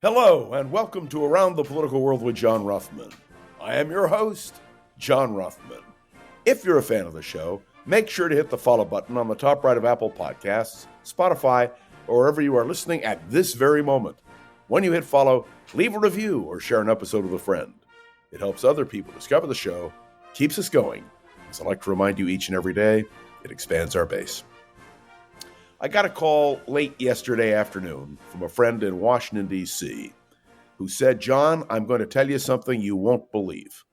Hello, and welcome to Around the Political World with John Ruffman. I am your host, John Ruffman. If you're a fan of the show, make sure to hit the follow button on the top right of Apple Podcasts, Spotify, or wherever you are listening at this very moment. When you hit follow, leave a review or share an episode with a friend. It helps other people discover the show, keeps us going. As I like to remind you each and every day, it expands our base. I got a call late yesterday afternoon from a friend in Washington, D.C., who said, John, I'm going to tell you something you won't believe.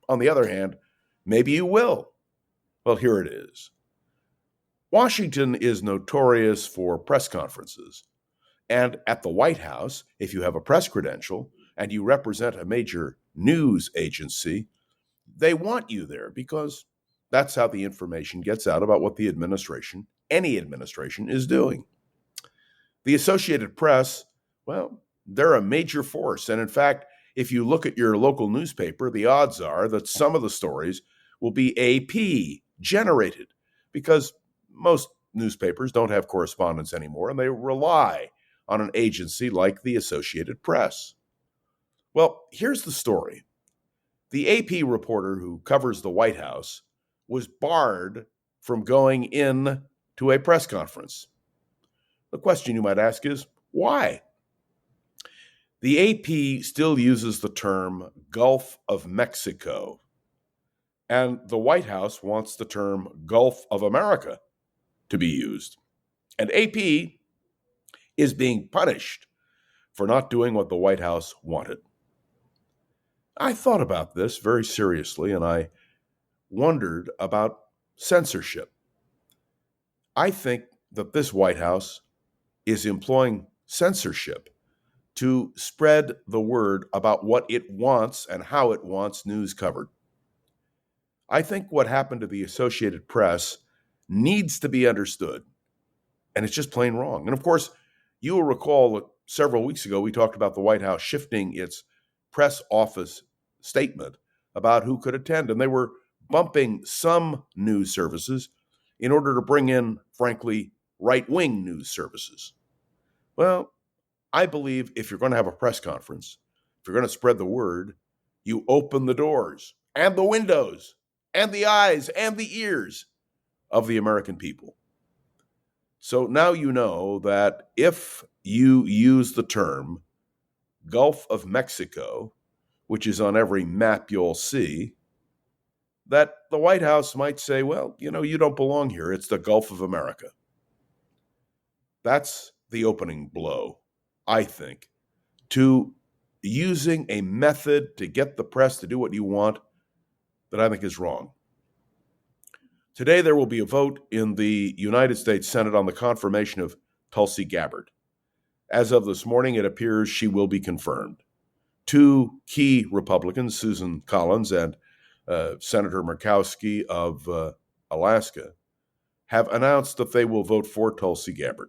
On the other hand, maybe you will. Well, here it is. Washington is notorious for press conferences. And at the White House, if you have a press credential and you represent a major news agency, they want you there because that's how the information gets out about what the administration, any administration, is doing. The Associated Press, well, they're a major force. And in fact, if you look at your local newspaper, the odds are that some of the stories will be AP generated because most newspapers don't have correspondents anymore and they rely on an agency like the Associated Press. Well, here's the story. The AP reporter who covers the White House was barred from going in to a press conference. The question you might ask is, why? The AP still uses the term Gulf of Mexico, and the White House wants the term Gulf of America to be used. And AP is being punished for not doing what the White House wanted. I thought about this very seriously, and I wondered about censorship. I think that this White House is employing censorship to spread the word about what it wants and how it wants news covered. I think what happened to the Associated Press needs to be understood, and it's just plain wrong. And of course, you will recall that several weeks ago we talked about the White House shifting its press office statement about who could attend, and they were bumping some news services in order to bring in, frankly, right-wing news services. Well, I believe if you're going to have a press conference, if you're going to spread the word, you open the doors and the windows and the eyes and the ears of the American people. So now you know that if you use the term Gulf of Mexico, which is on every map you'll see, that the White House might say, well, you don't belong here. It's the Gulf of America. That's the opening blow, I think, to using a method to get the press to do what you want that I think is wrong. Today, there will be a vote in the United States Senate on the confirmation of Tulsi Gabbard. As of this morning, it appears she will be confirmed. Two key Republicans, Susan Collins and Senator Murkowski of Alaska, have announced that they will vote for Tulsi Gabbard.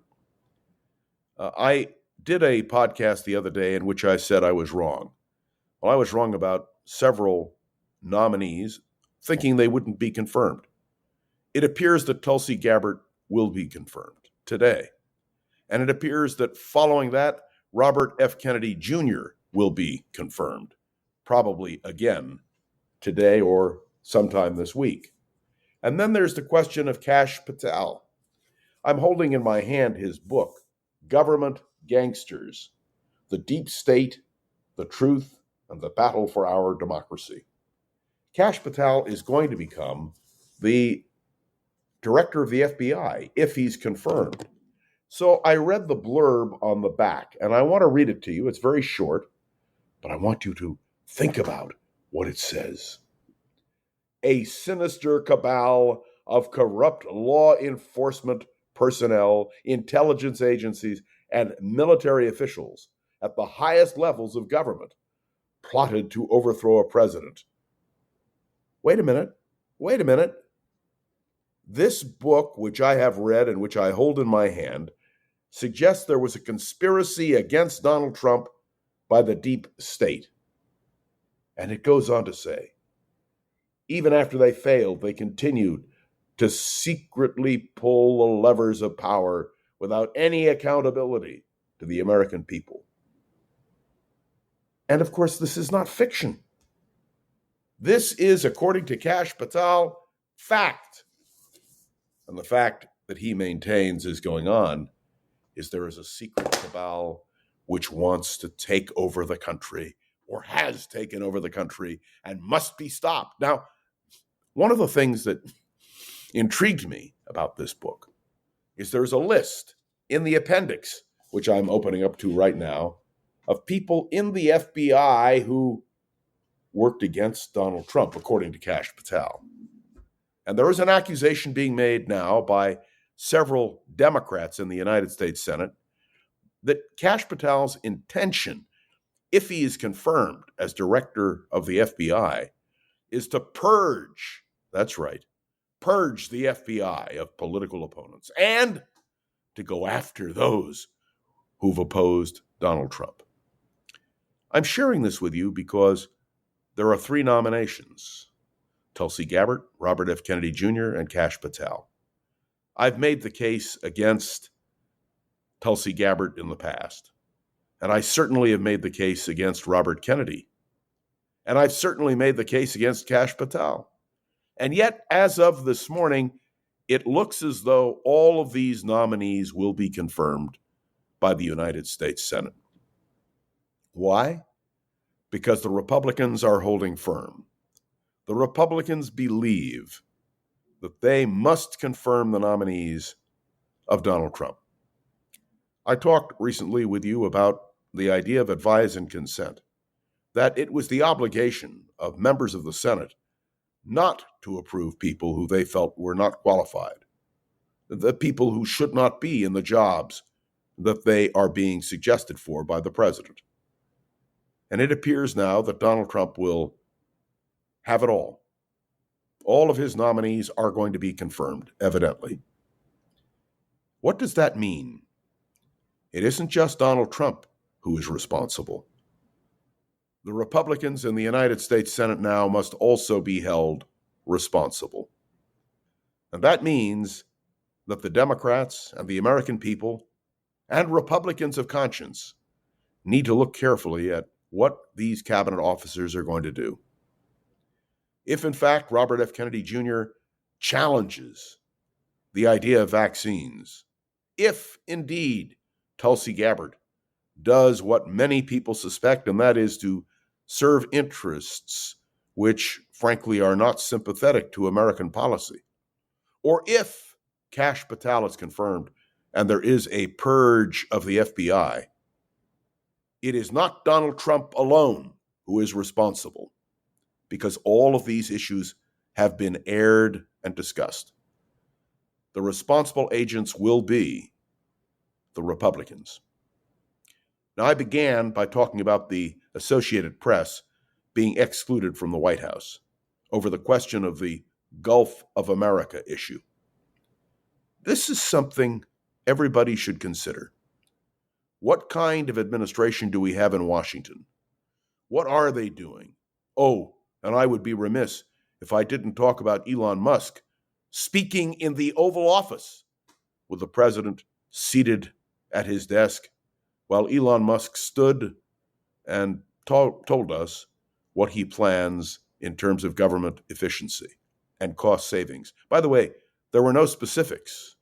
I did a podcast the other day in which I said I was wrong. Well, I was wrong about several nominees, thinking they wouldn't be confirmed. It appears that Tulsi Gabbard will be confirmed today. And it appears that following that, Robert F. Kennedy Jr. will be confirmed, probably again today or sometime this week. And then there's the question of Kash Patel. I'm holding in my hand his book, Government Gangsters, The Deep State, the Truth, and the Battle for Our Democracy. Kash Patel is going to become the director of the FBI if he's confirmed. So I read the blurb on the back, and I want to read it to you. It's very short, but I want you to think about what it says. A sinister cabal of corrupt law enforcement personnel, intelligence agencies, and military officials at the highest levels of government plotted to overthrow a president. Wait a minute. This book, which I have read and which I hold in my hand, suggests there was a conspiracy against Donald Trump by the deep state. And it goes on to say, even after they failed, they continued to secretly pull the levers of power without any accountability to the American people. And of course, this is not fiction. This is, according to Kash Patel, fact. And the fact that he maintains is going on is there is a secret cabal which wants to take over the country or has taken over the country and must be stopped. Now, one of the things that intrigued me about this book is there's a list in the appendix, which I'm opening up to right now, of people in the FBI who worked against Donald Trump, according to Kash Patel. And there is an accusation being made now by several Democrats in the United States Senate that Kash Patel's intention, if he is confirmed as director of the FBI, is to purge, that's right, purge the FBI of political opponents and to go after those who've opposed Donald Trump. I'm sharing this with you because there are 3 nominations: Tulsi Gabbard, Robert F. Kennedy Jr., and Kash Patel. I've made the case against Tulsi Gabbard in the past, and I certainly have made the case against Robert Kennedy, and I've certainly made the case against Kash Patel. And yet, as of this morning, it looks as though all of these nominees will be confirmed by the United States Senate. Why? Because the Republicans are holding firm. The Republicans believe that they must confirm the nominees of Donald Trump. I talked recently with you about the idea of advise and consent, that it was the obligation of members of the Senate not to approve people who they felt were not qualified, the people who should not be in the jobs that they are being suggested for by the president. And it appears now that Donald Trump will have it all. All of his nominees are going to be confirmed, evidently. What does that mean? It isn't just Donald Trump who is responsible. The Republicans in the United States Senate now must also be held responsible. And that means that the Democrats and the American people and Republicans of conscience need to look carefully at what these cabinet officers are going to do. If, in fact, Robert F. Kennedy Jr. challenges the idea of vaccines, if, indeed, Tulsi Gabbard does what many people suspect, and that is to serve interests which, frankly, are not sympathetic to American policy, or if Kash Patel is confirmed and there is a purge of the FBI, it is not Donald Trump alone who is responsible, because all of these issues have been aired and discussed. The responsible agents will be the Republicans. Now, I began by talking about the Associated Press being excluded from the White House over the question of the Gulf of America issue. This is something everybody should consider. What kind of administration do we have in Washington? What are they doing? Oh, and I would be remiss if I didn't talk about Elon Musk speaking in the Oval Office with the president seated at his desk while Elon Musk stood and told us what he plans in terms of government efficiency and cost savings. By the way, there were no specifics,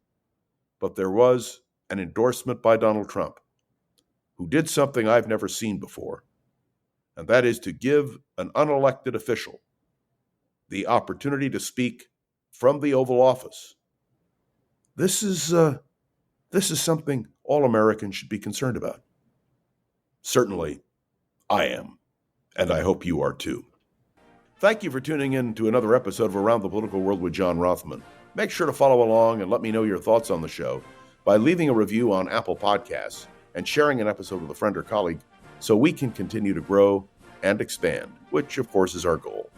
but there was an endorsement by Donald Trump, who did something I've never seen before, and that is to give an unelected official the opportunity to speak from the Oval Office. This is something all Americans should be concerned about. Certainly, I am, and I hope you are too. Thank you for tuning in to another episode of Around the Political World with John Rothman. Make sure to follow along and let me know your thoughts on the show by leaving a review on Apple Podcasts and sharing an episode with a friend or colleague so we can continue to grow and expand, which, of course, is our goal.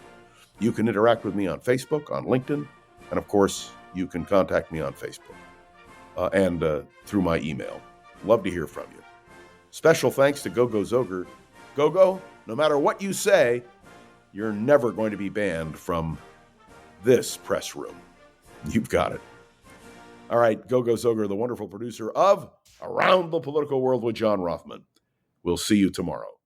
You can interact with me on Facebook, on LinkedIn, and, of course, you can contact me on Facebook and through my email. Love to hear from you. Special thanks to Gogo Zoger. Gogo, no matter what you say, you're never going to be banned from this press room. You've got it. All right, Gogo Zoger, the wonderful producer of Around the Political World with John Rothman. We'll see you tomorrow.